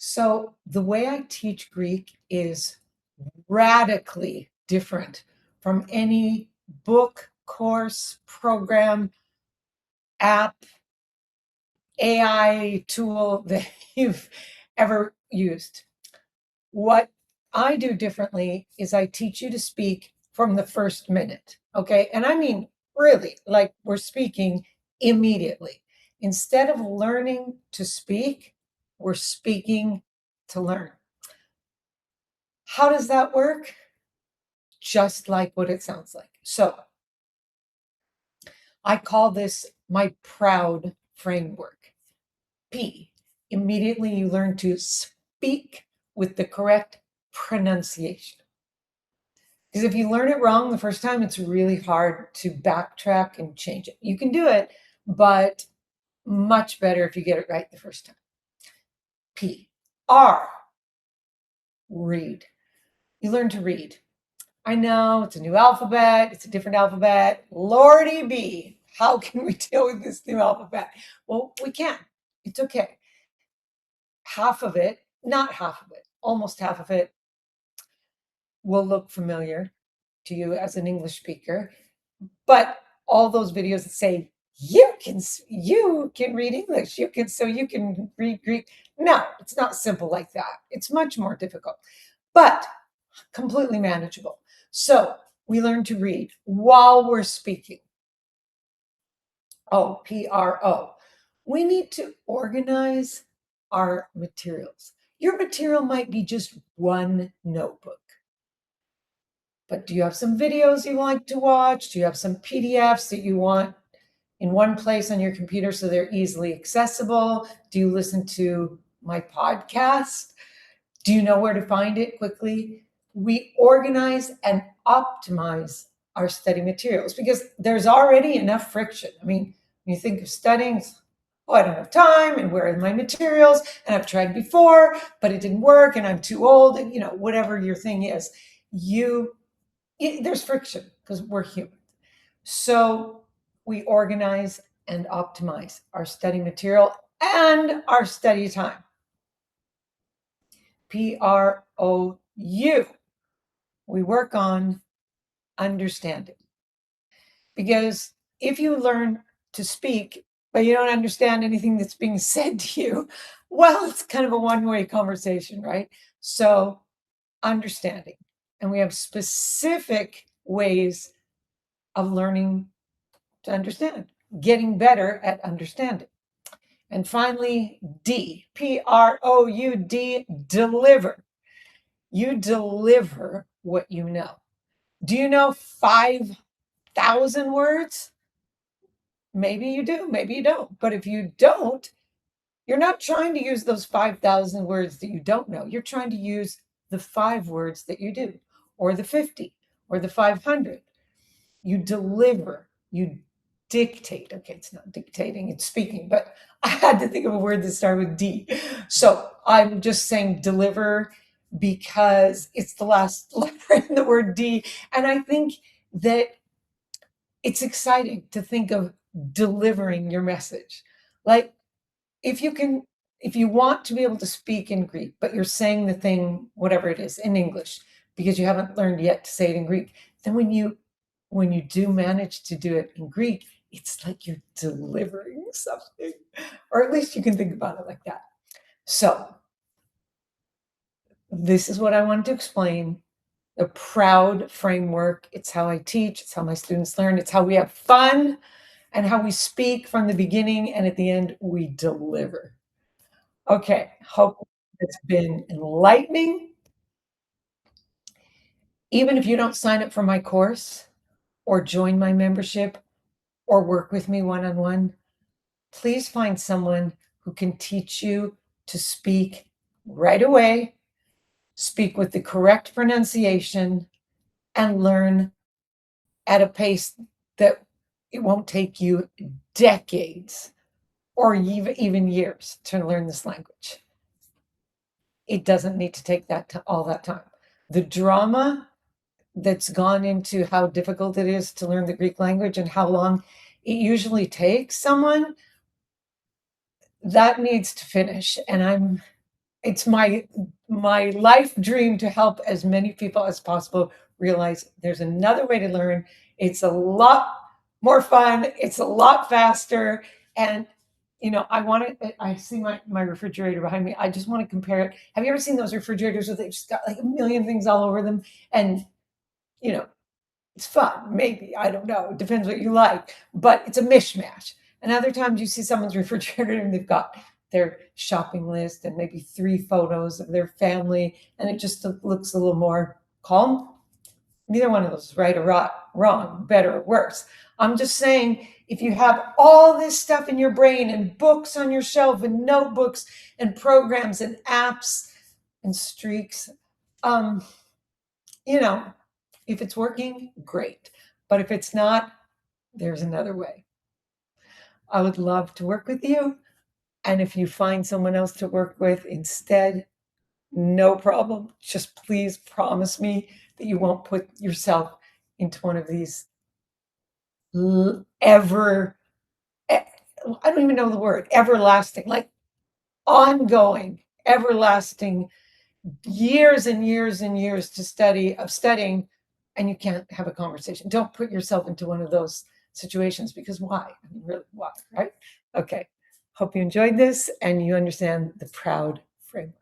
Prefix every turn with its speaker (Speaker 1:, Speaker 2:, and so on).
Speaker 1: So the way I teach Greek is radically different from any book, course, program, app, AI tool that you've ever used. What I do differently is I teach you to speak from the first minute. Okay. And I mean, really, like we're speaking immediately. Instead of learning to speak, we're speaking to learn. How does that work? Just like what it sounds like. So I call this my proud framework. P, immediately you learn to speak with the correct pronunciation. Because if you learn it wrong the first time, it's really hard to backtrack and change it. You can do it, but much better if you get it right the first time. P, R, read. You learn to read. I know it's a new alphabet, it's a different alphabet. Lordy be, how can we deal with this new alphabet? Well, we can. It's okay. Half of it, not half of it, almost half of it will look familiar to you as an English speaker. But all those videos that say you can read English, you can read Greek. No, it's not simple like that. It's much more difficult, but completely manageable. So we learn to read while we're speaking. Oh, PRO. We need to organize our materials. Your material might be just one notebook. But do you have some videos you like to watch? Do you have some PDFs that you want in one place on your computer so they're easily accessible? Do you listen to my podcast? Do you know where to find it quickly? We organize and optimize our study materials because there's already enough friction. I mean, when you think of studying, oh, I don't have time, and where are my materials? And I've tried before, but it didn't work, and I'm too old, and whatever your thing is, there's friction because we're human. So we organize and optimize our study material and our study time. PROU. We work on understanding. Because if you learn to speak, but you don't understand anything that's being said to you, well, it's kind of a one-way conversation, right? So understanding. And we have specific ways of learning to understand, getting better at understanding. And finally, D, PROUD, deliver. You deliver what you know. Do you know 5,000 words? Maybe you do, maybe you don't. But if you don't, you're not trying to use those 5,000 words that you don't know. You're trying to use the 5 words that you do, or the 50, or the 500. You deliver, you dictate. Okay, it's not dictating, it's speaking, but I had to think of a word that started with D. So I'm just saying deliver because it's the last letter in the word D. And I think that it's exciting to think of delivering your message. Like if you want to be able to speak in Greek, but you're saying the thing, whatever it is, in English, because you haven't learned yet to say it in Greek, then when you do manage to do it in Greek, it's like you're delivering something, or at least you can think about it like that. So this is what I wanted to explain. The PROUD framework. It's how I teach. It's how my students learn. It's how we have fun and how we speak from the beginning, and at the end, we deliver. Okay, hope it's been enlightening. Even if you don't sign up for my course or join my membership or work with me one-on-one, please find someone who can teach you to speak right away, speak with the correct pronunciation, and learn at a pace that it won't take you decades or even years to learn this language. It doesn't need to take all that time. The drama that's gone into how difficult it is to learn the Greek language and how long it usually takes someone, that needs to finish. And it's my life dream to help as many people as possible realize there's another way to learn. It's a lot more fun. It's a lot faster. And I want to. I see my refrigerator behind me. I just want to compare it. Have you ever seen those refrigerators where they've just got like a million things all over them? And you know, it's fun, maybe. I don't know. It depends what you like, but it's a mishmash. And other times you see someone's refrigerator and they've got their shopping list and maybe 3 photos of their family, and it just looks a little more calm. Neither one of those is right or wrong, better or worse. I'm just saying, if you have all this stuff in your brain and books on your shelf and notebooks and programs and apps and streaks, um, you know, if it's working, great. But if it's not, there's another way. I would love to work with you. And if you find someone else to work with instead, no problem. Just please promise me that you won't put yourself into one of these ever, I don't even know the word, everlasting, like ongoing, everlasting years and years and years studying, and you can't have a conversation. Don't put yourself into one of those situations, because why? I mean, really, why, right? Okay. Hope you enjoyed this and you understand the PROUD framework.